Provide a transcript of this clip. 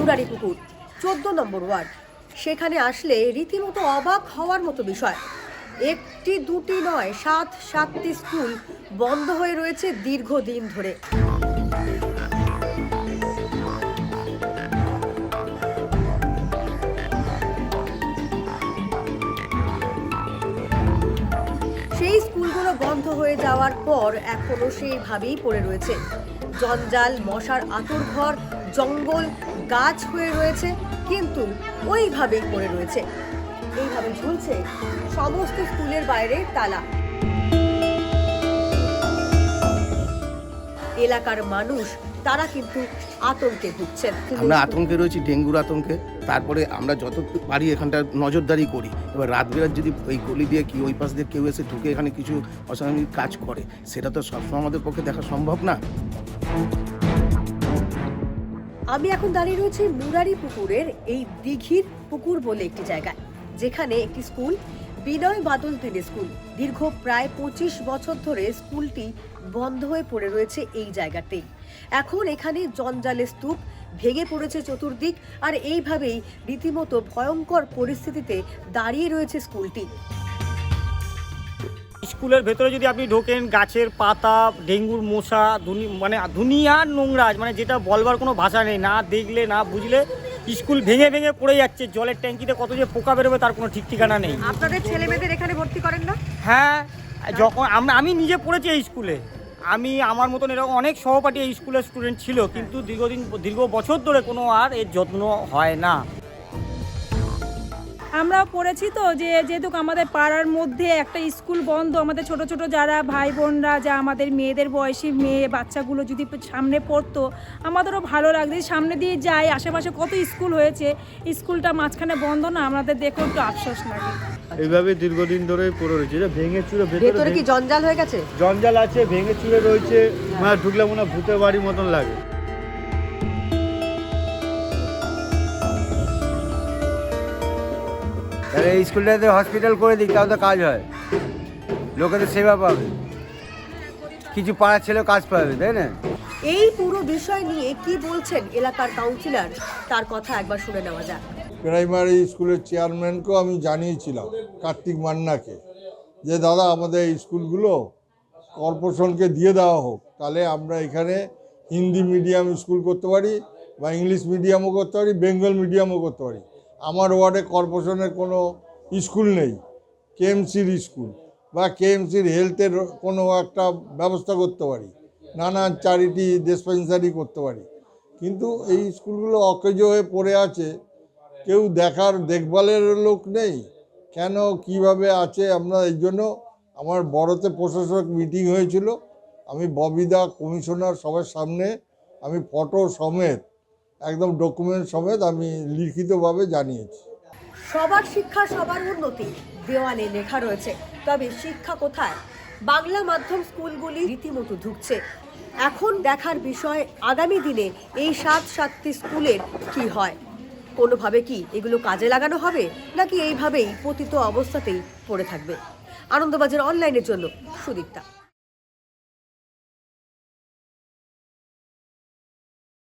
মুরারিপুকুর 14 নম্বর word. সেখানে আসলে রীতিমতো অবাক হওয়ার মতো বিষয়। একটি দুটি নয়, 7টি স্কুল বন্ধ হয়ে রয়েছে দীর্ঘদিন ধরে। সেই স্কুলগুলো বন্ধ হয়ে যাওয়ার পর এখনো সেইভাবেই পড়ে রয়েছে। জঞ্জাল, মশার আঁতুড়ঘর, জঙ্গল, গাছ হয়ে রয়েছে, কিন্তু ওইভাবেই পড়ে রয়েছে। এইভাবে ঝুলছে সমস্ত স্কুলের বাইরে তালা। এলাকার মানুষ তারা কিন্তু আতঙ্কে ভুগছেন। আমরা আতঙ্কে রয়েছি, ডেঙ্গুর আতঙ্কে। তারপরে আমরা যত পারি এখানটা নজরদারি করি। এবার রাত বেরাত যদি ওই গলি দিয়ে কি ওই পাশ দিয়ে কেউ এসে ঢুকে এখানে কিছু অসামাজিক কাজ করে, সেটা তো সবসময় আমাদের পক্ষে দেখা সম্ভব না। আমি এখন দাঁড়িয়ে রয়েছি মুরারিপুকুরের এই দিঘির পুকুর বলে একটি জায়গায়, যেখানে একটি স্কুল, বিনয় বাদল দিনে স্কুল। দীর্ঘ প্রায় 25 বছর ধরে স্কুলটি বন্ধ হয়ে পড়ে রয়েছে এই জায়গাতেই। এখন এখানে জঞ্জালের স্তূপ, ভেঙে পড়েছে চতুর্দিক, আর এইভাবেই রীতিমতো ভয়ঙ্কর পরিস্থিতিতে দাঁড়িয়ে রয়েছে স্কুলটি। স্কুলের ভেতরে যদি আপনি ঢোকেন, গাছের পাতা, ডেঙ্গুর মশা, মানে দুনিয়ার নোংরা, মানে যেটা বলবার কোনো ভাষা নেই। না দেখলে না বুঝলে স্কুল ভেঙে ভেঙে পড়ে যাচ্ছে। জলের ট্যাঙ্কিতে কত যে পোকা বেরোবে তার কোনো ঠিক ঠিকানা নেই। আপনাদের ছেলে মেয়েদের এখানে ভর্তি করেন না? হ্যাঁ, যখন আমি নিজে পড়েছি এই স্কুলে। আমার মতন এরকম অনেক সহপাঠী এই স্কুলের স্টুডেন্ট ছিল, কিন্তু দীর্ঘ বছর ধরে কোনো আর এর যত্ন হয় না। আমরাও পড়েছি তো, যেহেতু আমাদের পাড়ার মধ্যে একটা স্কুল বন্ধ, আমাদের ছোট ছোট যারা ভাই বোনরা, যা আমাদের মেয়েদের বয়সী মেয়ে বাচ্চাগুলো যদি সামনে পড়তো, আমাদেরও ভালো লাগছে। সামনে দিয়ে যাই, আশেপাশে কত স্কুল হয়েছে, স্কুলটা মাঝখানে বন্ধ না, আমাদের দেখে একটু আফসোস লাগে। এইভাবে দীর্ঘদিন ধরে পড়ে রয়েছে, ভেঙে চুরে ভেতরে কি জঞ্জাল হয়ে গেছে? জঞ্জাল আছে, ভেঙে চুরে রয়েছে, মানে ঢুকলে মনে হয় ভূতের বাড়ির মতন লাগে। এই স্কুলটাতে হসপিটাল করে দিই, তাও তো কাজ হয়, লোকেদের সেবা পাবে, কিছু পাড়ার ছেলেও কাজ পাবে, তাই না? এই পুরো বিষয় নিয়ে কি বলছেন এলাকার কাউন্সিলর, তার কথা একবার শুনে নেওয়া যাক। প্রাইমারি স্কুলের চেয়ারম্যানকেও আমি জানিয়েছিলাম, কার্তিক মান্নাকে, যে দাদা আমাদের এই স্কুলগুলো কর্পোরেশনকে দিয়ে দেওয়া হোক, তাহলে আমরা এখানে হিন্দি মিডিয়াম স্কুল করতে পারি, বা ইংলিশ মিডিয়ামও করতে পারি, বেঙ্গল মিডিয়ামও করতে পারি। আমার ওয়ার্ডে কর্পোরেশনের কোনো স্কুল নেই, কেএমসির স্কুল বা কেএমসির হেলথের কোনো একটা ব্যবস্থা করতে পারি, নানান চ্যারিটি ডিসপেন্সারি করতে পারি, কিন্তু এই স্কুলগুলো অকেজো হয়ে পড়ে আছে। কেউ দেখভালের লোক নেই, কেন কিভাবে আছে। আমরা এই জন্য আমার বড়তে প্রশাসক মিটিং হয়েছিল, আমি ববিদা কমিশনার সবার সামনে আমি ফটো সমেত, একদম ডকুমেন্ট সমেত আমি লিখিতভাবে জানিয়েছি। সবার শিক্ষা সবার উন্নতি দেওয়ালে লেখা রয়েছে, তবে শিক্ষা কোথায়? বাংলা মাধ্যম স্কুলগুলি রীতিমতো ঢুকছে। এখন দেখার বিষয় আগামী দিনে এই 7টি স্কুলের কি হয়। কোনোভাবে কি এগুলো কাজে লাগানো হবে, নাকি এইভাবেই পতিত অবস্থাতেই পড়ে থাকবে? আনন্দবাজার অনলাইনের জন্য সুদীপ্তা।